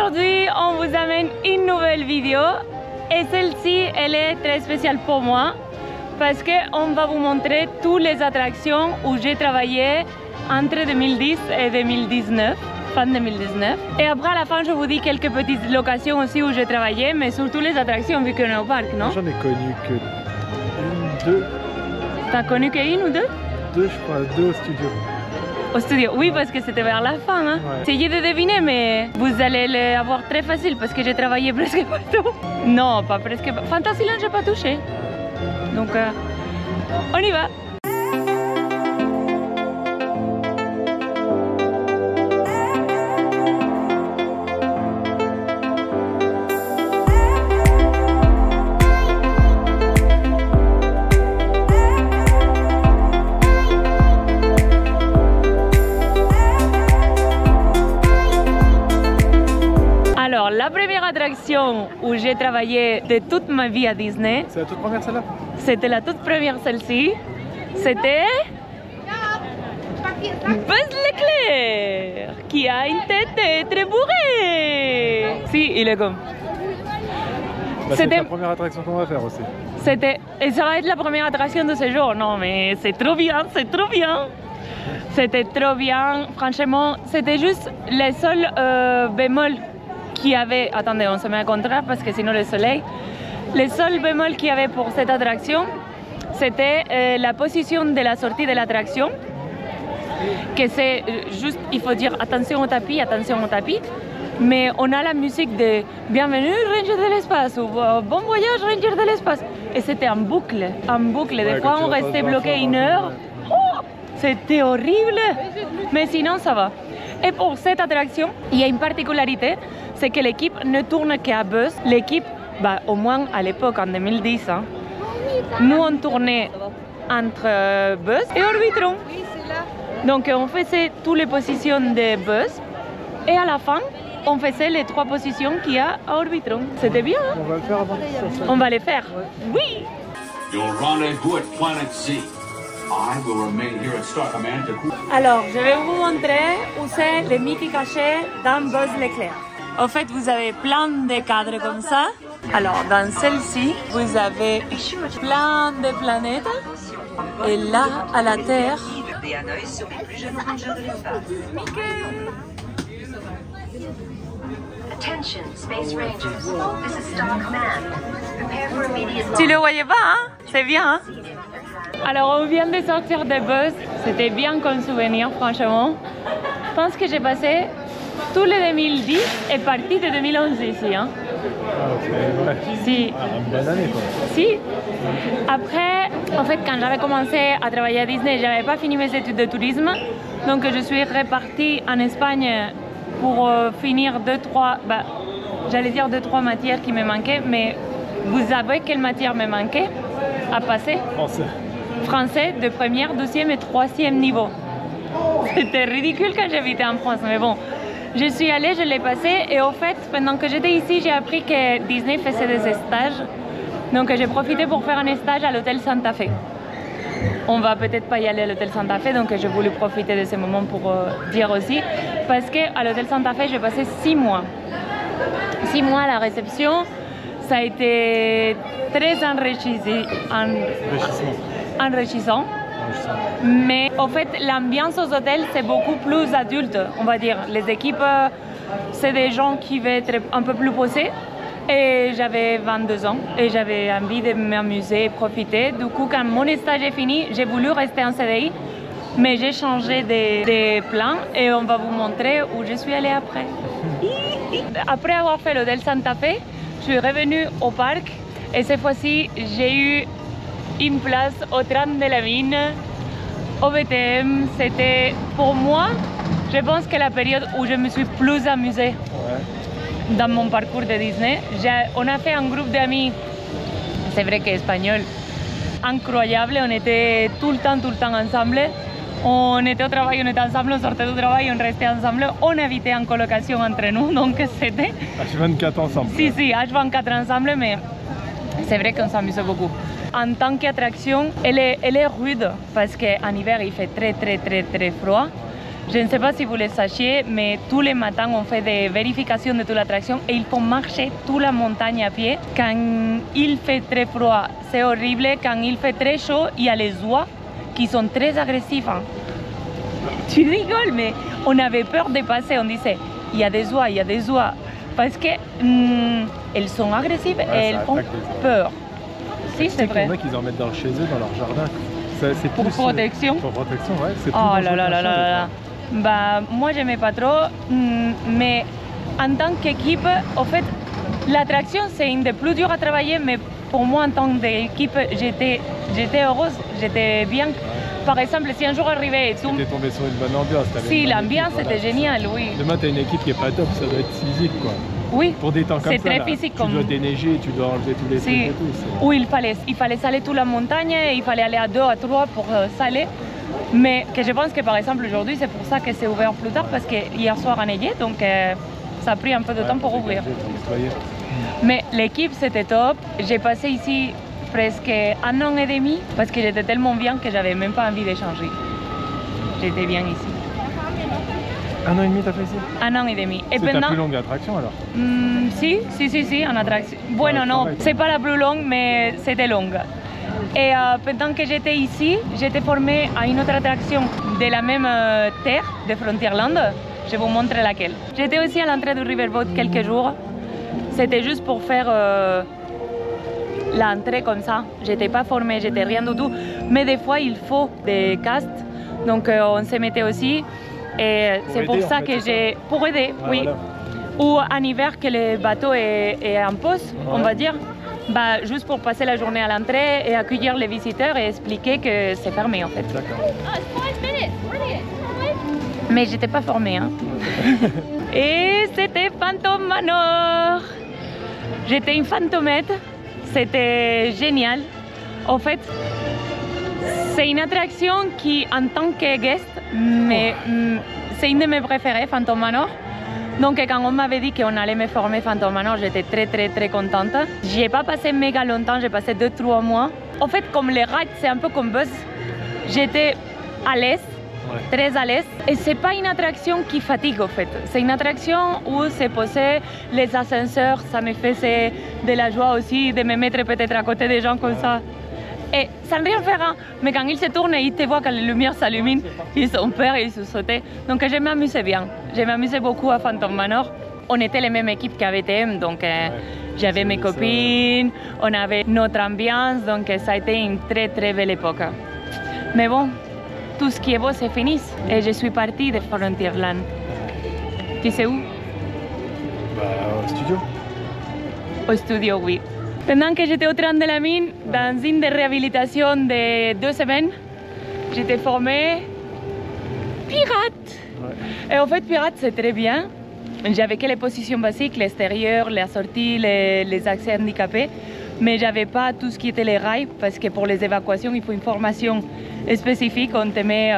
Aujourd'hui, on vous amène une nouvelle vidéo et celle-ci, elle est très spéciale pour moi parce qu'on va vous montrer toutes les attractions où j'ai travaillé entre 2010 et 2019, fin 2019. Et après, à la fin, je vous dis quelques petites locations aussi où j'ai travaillé, mais surtout les attractions vu qu'on est au parc, non? J'en ai connu que une, deux. T'as connu qu'une ou deux? Deux, je crois, deux au studio. Au studio, oui, parce que c'était vers la fin. Hein. Ouais. Essayez de deviner, mais vous allez l'avoir très facile parce que j'ai travaillé presque partout. Non, pas presque. Fantasyland, j'ai pas touché. Donc, on y va. Alors, la première attraction où j'ai travaillé de toute ma vie à Disney, C'est la toute première celle-là? c'était la toute première celle-ci, c'était Buzz l'éclair, qui a une tête très bourrée. Si, il est comme. Bah, c'est la première attraction qu'on va faire aussi. Et ça va être la première attraction de ce jour. Non, mais c'est trop bien, c'est trop bien. C'était trop bien, franchement, c'était juste les seuls bémols qui avait, attendez, on se met à contraire parce que sinon le soleil, les seuls bémols qu'il y avait pour cette attraction, c'était la position de la sortie de l'attraction, que c'est juste, il faut dire attention au tapis, mais on a la musique de bienvenue Ranger de l'espace ou bon voyage Ranger de l'espace, et c'était en boucle. Des fois on restait bloqué une heure, oh, c'était horrible, mais sinon ça va. Et pour cette attraction, il y a une particularité, c'est que l'équipe ne tourne qu'à Buzz. L'équipe, bah, au moins à l'époque, en 2010, hein, nous on tournait entre Buzz et Orbitron. Donc on faisait toutes les positions de Buzz et à la fin, on faisait les 3 positions qu'il y a à Orbitron. C'était bien, hein? On va le faire avant que ça. On va les faire, oui! Your rendezvous at Planet Z. I will remain here at Star Command to... Alors, je vais vous montrer où c'est le Mickey caché dans Buzz l'éclair. En fait, vous avez plein de cadres comme ça. Alors, dans celle-ci, vous avez plein de planètes. Et là, à la Terre, Attention, Space Rangers. This is Star Command. Prepare for immediate tu le voyais pas, hein? C'est bien, hein? Alors, on vient de sortir de Buzz. C'était bien comme souvenir, franchement. Je pense que j'ai passé tous les 2010 et partie de 2011 ici, hein? Ah, Si. une bonne année, quoi. Si. Après, en fait, quand j'avais commencé à travailler à Disney, j'avais pas fini mes études de tourisme. Donc, je suis repartie en Espagne pour finir 2-3 matières qui me manquaient. Mais vous savez quelle matière me manquait à passer? Français de première, deuxième et troisième niveau. C'était ridicule quand j'habitais en France, mais bon. Je suis allée, je l'ai passé et au fait, pendant que j'étais ici, j'ai appris que Disney faisait des stages. Donc j'ai profité pour faire un stage à l'hôtel Santa Fe. On va peut-être pas y aller à l'hôtel Santa Fe, donc j'ai voulu profiter de ce moment pour dire aussi. Parce qu'à l'hôtel Santa Fe, j'ai passé 6 mois. 6 mois à la réception, ça a été très enrichissant. Mais en fait, l'ambiance aux hôtels, c'est beaucoup plus adulte, on va dire. Les équipes, c'est des gens qui veulent être un peu plus posés. Et j'avais 22 ans et j'avais envie de m'amuser et profiter. Du coup, quand mon stage est fini, j'ai voulu rester en CDI, mais j'ai changé de plan et on va vous montrer où je suis allée après. Après avoir fait l'hôtel Santa Fe, je suis revenue au parc et cette fois-ci, j'ai eu une place au tram de la mine, au BTM. C'était pour moi, je pense que la période où je me suis plus amusée dans mon parcours de Disney. On a fait un groupe d'amis, c'est vrai qu'espagnol, incroyable. On était tout le temps ensemble. On était au travail, on était ensemble, on sortait du travail, on restait ensemble. On habitait en colocation entre nous, donc c'était... H24 ensemble. Si, H24 ensemble, mais c'est vrai qu'on s'amusait beaucoup. En tant qu'attraction, elle est rude parce qu'en hiver il fait très froid. Je ne sais pas si vous le sachiez, mais tous les matins, on fait des vérifications de toute l'attraction et il faut marcher toute la montagne à pied. Quand il fait très froid, c'est horrible. Quand il fait très chaud, il y a les oies qui sont très agressifs. Hein. Tu rigoles, mais on avait peur de passer. On disait, il y a des oies, il y a des oies. Parce qu'elles sont agressives et elles font peur. Si, c'est vrai. Il y en a qui en mettent dans chez eux, dans leur jardin. C'est pour protection. Pour protection, ouais. C'est plus oh là là là là là. Bah, moi, j'aimais pas trop. Mais en tant qu'équipe, en fait, l'attraction, c'est une des plus dures à travailler. Mais pour moi, en tant qu'équipe, j'étais heureuse, j'étais bien. Par exemple, si un jour arrivé et tout... Tu es tombé sur une bonne ambiance. Si, l'ambiance était géniale, oui. Demain, tu as une équipe qui est pas top, ça doit être physique, quoi. Oui, pour des temps comme ça, c'est très physique. Tu dois déneiger, tu dois enlever tous les trucs et tout. Oui, il fallait saler toute la montagne, il fallait aller à 2 à 3 pour saler. Mais que je pense que par exemple aujourd'hui, c'est pour ça que c'est ouvert plus tard, parce que hier soir a neigé, donc ça a pris un peu de temps pour ouvrir. Mais l'équipe, c'était top. J'ai passé ici presque 1 an et demi, parce que j'étais tellement bien que j'avais même pas envie de changer. J'étais bien ici. 1 an et demi, t'as fait ici? 1 an et demi. C'est ta plus longue attraction alors? Si, en attraction. Bueno, non, c'est pas la plus longue, mais c'était longue. Et pendant que j'étais ici, j'étais formée à une autre attraction de la même terre, de Frontierland. Je vous montre laquelle. J'étais aussi à l'entrée du Riverboat quelques jours. C'était juste pour faire l'entrée comme ça. J'étais pas formée, j'étais rien du tout. Mais des fois, il faut des castes. Donc on se mettait aussi. Et c'est pour ça que j'ai... Pour aider, oui. Voilà. Ou en hiver que le bateau est en pause, on va dire. Bah, juste pour passer la journée à l'entrée et accueillir les visiteurs et expliquer que c'est fermé en fait. D'accord. Mais j'étais pas formée. Hein. Et c'était Phantom Manor. J'étais une fantomette. C'était génial. En fait, c'est une attraction qui, en tant que guest, c'est une de mes préférées, Phantom Manor. Donc quand on m'avait dit qu'on allait me former Phantom Manor, j'étais très contente. J'y ai pas passé méga longtemps, j'ai passé 2-3 mois. En fait, comme les rides, c'est un peu comme Buzz. J'étais à l'aise, très à l'aise. Et c'est pas une attraction qui fatigue en fait. C'est une attraction où c'est posé, les ascenseurs, ça me faisait de la joie aussi de me mettre peut-être à côté des gens comme ça. Et sans rien faire, hein. Mais quand ils se tournent et ils te voient que les lumières s'allument, ils ont peur et ils se sautaient. Donc je m'amusais bien. Je m'amusais beaucoup à Phantom Manor. On était les mêmes équipes qu'à VTM, donc j'avais mes copines, on avait notre ambiance, donc ça a été une très belle époque. Mais bon, tout ce qui est beau, c'est fini. Et je suis partie de Frontierland. Tu sais où? Bah, au studio. Au studio, oui. Pendant que j'étais au train de la mine, dans une des réhabilitations de 2 semaines, j'étais formée pirate. Ouais. Et en fait, pirate, c'est très bien. J'avais que les positions basiques, l'extérieur, les sorties, les accès handicapés. Mais j'avais pas tout ce qui était les rails, parce que pour les évacuations, il faut une formation spécifique. On te met,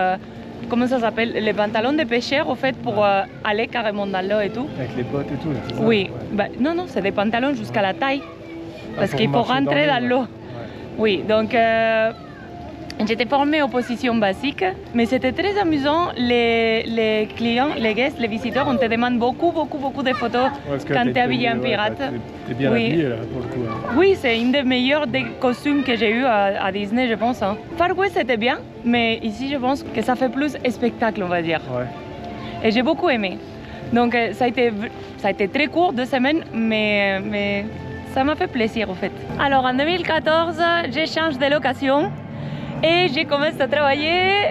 comment ça s'appelle, les pantalons de pêcheur, en fait, pour aller carrément dans l'eau et tout. Avec les bottes et tout, c'est ça? Oui. Ouais. Bah, non, c'est des pantalons jusqu'à la taille. Parce qu'il faut rentrer dans l'eau. Ouais. Oui, donc j'étais formée aux positions basiques, mais c'était très amusant. Les clients, les guests, les visiteurs, on te demande beaucoup de photos quand tu es habillé en pirate. Tu es bien habillé là, pour le coup. Hein. Oui, c'est une des meilleurs des costumes que j'ai eu à Disney, je pense. Hein. Far West, c'était bien, mais ici, je pense que ça fait plus spectacle, on va dire. Ouais. Et j'ai beaucoup aimé. Donc ça a été très court, 2 semaines, mais ça m'a fait plaisir en fait. Alors en 2014, j'ai changé de location et j'ai commencé à travailler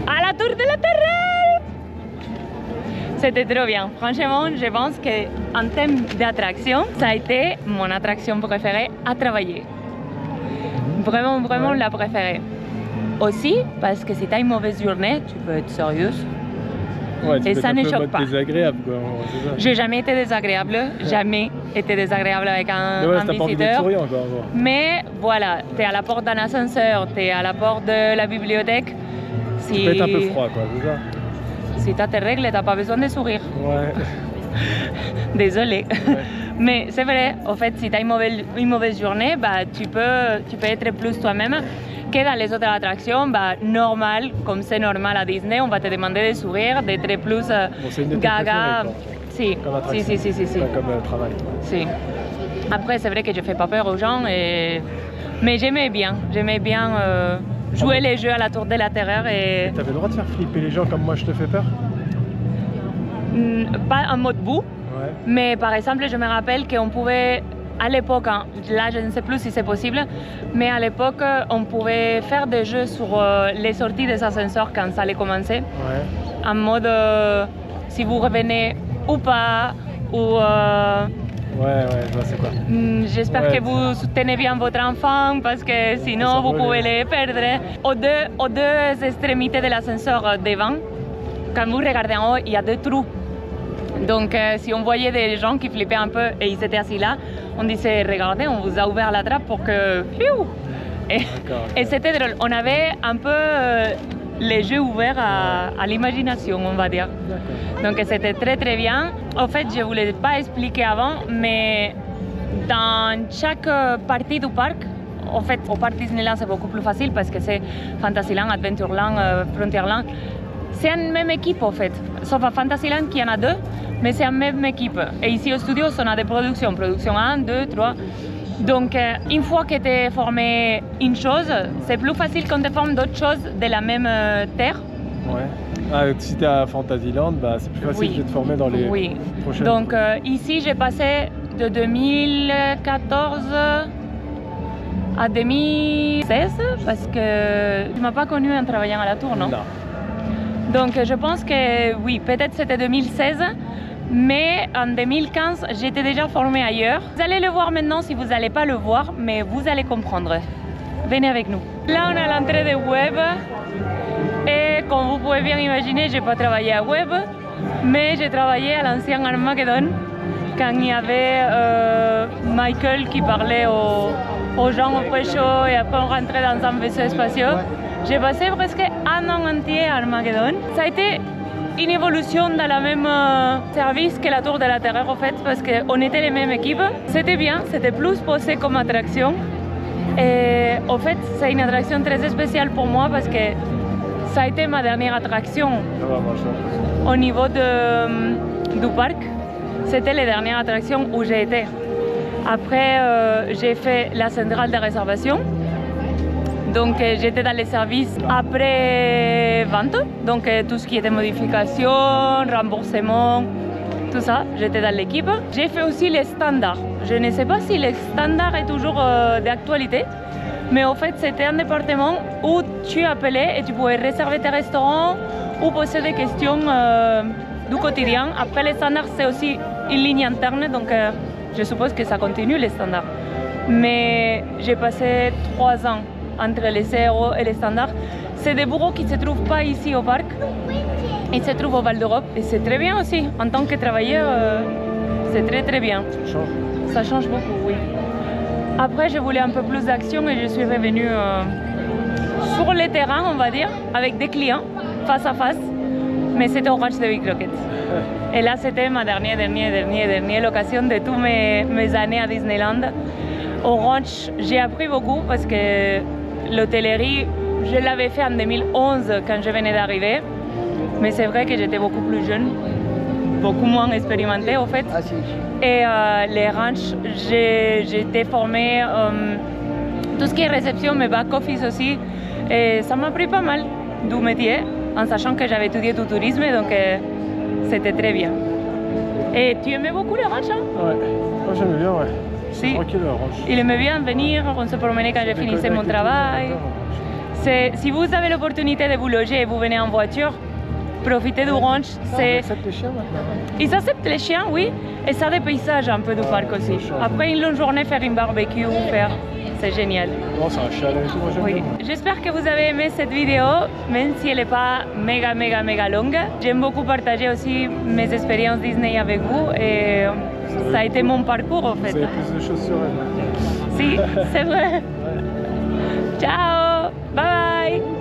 à la Tour de la Terreur. C'était trop bien. Franchement, je pense qu'en termes d'attraction, ça a été mon attraction préférée à travailler. Vraiment la préférée. Aussi parce que si tu as une mauvaise journée, tu peux être sérieuse. Ouais, et ça ne choque pas. Désagréable, quoi. J'ai jamais été désagréable, jamais été désagréable avec un visiteur. Mais voilà, tu es à la porte d'un ascenseur, tu es à la porte de la bibliothèque. Si... Tu peux être un peu froid, quoi, c'est ça? Si tu as tes règles, tu n'as pas besoin de sourire. Ouais. Désolée. Ouais. Mais c'est vrai, en fait, si tu as une mauvaise journée, bah, tu peux être plus toi-même. Que dans les autres attractions, bah, normal, comme c'est normal à Disney, on va te demander de sourire, d'être plus c'est une de tes gaga. préférées, quoi. Si, Comme si, si, si, si. Pas comme travail. Si. Après, c'est vrai que je fais pas peur aux gens, mais j'aimais bien jouer les jeux à la tour de la terreur et T'avais le droit de faire flipper les gens comme moi je te fais peur? pas en mode bout, Ouais. mais par exemple, je me rappelle qu'on pouvait, à l'époque, hein, là je ne sais plus si c'est possible, mais à l'époque, on pouvait faire des jeux sur les sorties des ascenseurs quand ça allait commencer, Ouais. en mode si vous revenez ou pas, ou Ouais, je vois c'est quoi. j'espère Ouais. que vous soutenez bien votre enfant parce que sinon Ça vous vole. pouvez les perdre. Aux deux extrémités de l'ascenseur devant, quand vous regardez en haut, il y a deux trous. Donc si on voyait des gens qui flippaient un peu et ils étaient assis là, on disait regardez, on vous a ouvert la trappe pour que... Et, D'accord, ok. et c'était drôle. On avait un peu les yeux ouverts à l'imagination, on va dire. D'accord. Donc c'était très très bien. En fait, je ne vous l'ai pas expliqué avant, mais dans chaque partie du parc, en fait, au parc Disneyland, c'est beaucoup plus facile parce que c'est Fantasyland, Adventureland, Frontierland. C'est une même équipe en fait, sauf à Fantasyland qu'il y en a deux, mais c'est une même équipe. Et ici au studio, on a des productions, production 1, 2, 3. Donc une fois que tu es formé une chose, c'est plus facile qu'on te forme d'autres choses de la même terre. Ouais. Ah, si t'es à Fantasyland, bah, c'est plus facile de te former dans les prochaines. Donc ici, j'ai passé de 2014 à 2016 parce que tu ne m'as pas connu en travaillant à la tour, non? Non. Donc je pense que oui, peut-être c'était 2016, mais en 2015, j'étais déjà formée ailleurs. Vous allez le voir maintenant si vous n'allez pas le voir, mais vous allez comprendre. Venez avec nous. Là, on a l'entrée de Web. Et comme vous pouvez bien imaginer, je n'ai pas travaillé à Web, mais j'ai travaillé à l'ancien Armageddon quand il y avait Michael qui parlait aux gens au pré-show et après on rentrait dans un vaisseau spatial. J'ai passé presque un an entier à Armageddon. Ça a été une évolution dans le même service que la Tour de la Terreur en fait, parce qu'on était les mêmes équipes. C'était bien, c'était plus posé comme attraction. Et en fait, c'est une attraction très spéciale pour moi parce que ça a été ma dernière attraction au niveau du parc. C'était la dernière attraction où j'ai été. Après, j'ai fait la centrale de réservation. Donc, j'étais dans les services après vente. Donc, tout ce qui était modification, remboursement, tout ça, j'étais dans l'équipe. J'ai fait aussi les standards. Je ne sais pas si les standards est toujours d'actualité. Mais en fait, c'était un département où tu appelais et tu pouvais réserver tes restaurants ou poser des questions du quotidien. Après, les standards, c'est aussi une ligne interne, donc je suppose que ça continue, les standards. Mais j'ai passé 3 ans entre les CRO et les standards. C'est des bureaux qui ne se trouvent pas ici au parc. Ils se trouvent au Val d'Europe et c'est très bien aussi. En tant que travailleur, c'est très très bien. Ça change. Ça change beaucoup, oui. Après, je voulais un peu plus d'action et je suis revenue sur le terrain, on va dire, avec des clients, face à face. Mais c'était au ranch de Big Rocket. Et là, c'était ma dernière occasion de toutes mes années à Disneyland. Au ranch, j'ai appris beaucoup parce que l'hôtellerie, je l'avais fait en 2011 quand je venais d'arriver. Mais c'est vrai que j'étais beaucoup plus jeune, beaucoup moins expérimentée en fait. Et les ranchs, j'ai été formée tout ce qui est réception, mais back-office aussi. Et ça m'a pris pas mal du métier, en sachant que j'avais étudié du tourisme, donc c'était très bien. Et tu aimais beaucoup les ranchs, hein? Ouais, moi j'aimais bien, ouais. C'est Si. tranquille, le ranch. Il aimait bien venir, on se promenait quand je finissais mon travail. Si vous avez l'opportunité de vous loger et vous venez en voiture, profitez du ranch. Ils acceptent les chiens maintenant. Ils acceptent les chiens, oui, et ça des paysages un peu du parc aussi. Après une longue journée, faire une barbecue, c'est génial. Non, c'est un chalet et tout, moi j'aime Oui. bien. J'espère que vous avez aimé cette vidéo, même si elle n'est pas méga longue. J'aime beaucoup partager aussi mes expériences Disney avec vous et ça a été mon parcours en fait. Vous avez plus de choses sur elle. Si, c'est vrai. Ciao, bye bye.